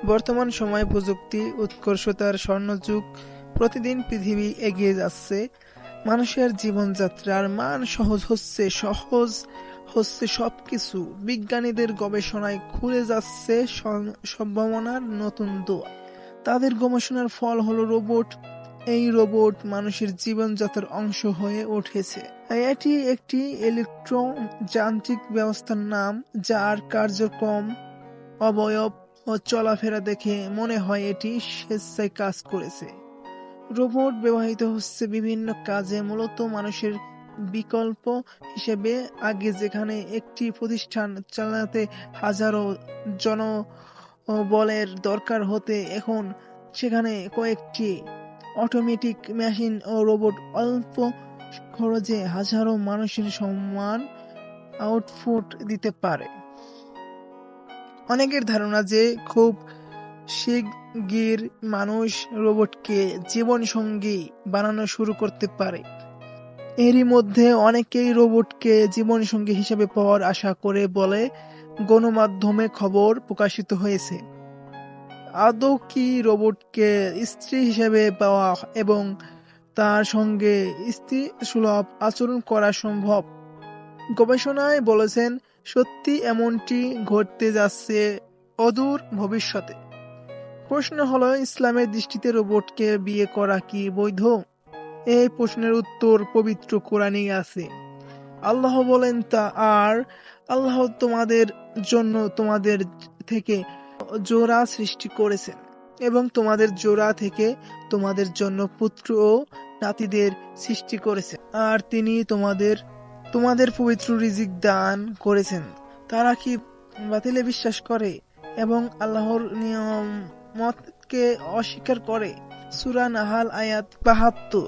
বর্তমান সময়ে প্রযুক্তি উৎকর্ষতার স্বর্ণযুগ। প্রতিদিন পৃথিবী এগিয়ে যাচ্ছে, মানুষের জীবনযাত্রার মান সহজ হচ্ছে সবকিছু। বিজ্ঞানীদের গবেষণায় খুলে যাচ্ছে সম্ভাবনার নতুন দুয়ার। তাদের গবেষণার ফল হলো রোবট। এই রোবট মানুষের জীবনযাত্রার অংশ হয়ে উঠেছে। এটি একটি যান্ত্রিক ব্যবস্থার নাম, যার কার্যক্রম, অবয়ব ও চলাফেরা দেখে মনে হয় এটি স্বেচ্ছায় কাজ করছে। রোবট ব্যবহৃত হচ্ছে বিভিন্ন কাজে, মূলত মানুষের বিকল্প হিসেবে। আগে যেখানে একটি প্রতিষ্ঠান চালাতে হাজারো জনবলের দরকার হতে, এখন সেখানে কয়েকটি অটোমেটিক মেশিন ও রোবট অল্প খরচে হাজারো মানুষের সমান আউটপুট দিতে পারে। অনেকের ধারণা যে খুব শিগগির মানুষ রোবটকে জীবনসঙ্গী বানানো শুরু করতে পারে। এরই মধ্যে অনেকেই রোবটকে জীবনসঙ্গী হিসেবে পাওয়ার আশা করে বলে গণমাধ্যমে খবর প্রকাশিত হয়েছে। আদৌ কি রোবটকে স্ত্রী হিসেবে পাওয়া এবং তার সঙ্গে স্ত্রীসুলভ আচরণ করা সম্ভব? গবেষণায় বলেছেন, সত্যি এমনটি ঘটতে যাচ্ছে অদূর ভবিষ্যতে। প্রশ্ন হলো, ইসলামের দৃষ্টিতে রোবটকে বিয়ে করা কি বৈধ? এই প্রশ্নের উত্তর পবিত্র কোরআনেই আছে। আল্লাহ বলেন, আর আল্লাহ তোমাদের জন্য তোমাদের থেকে জোড়া সৃষ্টি করেছেন এবং তোমাদের জোড়া থেকে তোমাদের জন্য পুত্র ও নাতিদের সৃষ্টি করেছেন, আর তিনি তোমাদের পবিত্র রিজিক দান করেছেন। তারা কি বাতিলে বিশ্বাস করে এবং আল্লাহর নিয়ামতকে অস্বীকার করে? সূরা নাহাল আয়াত ৭২।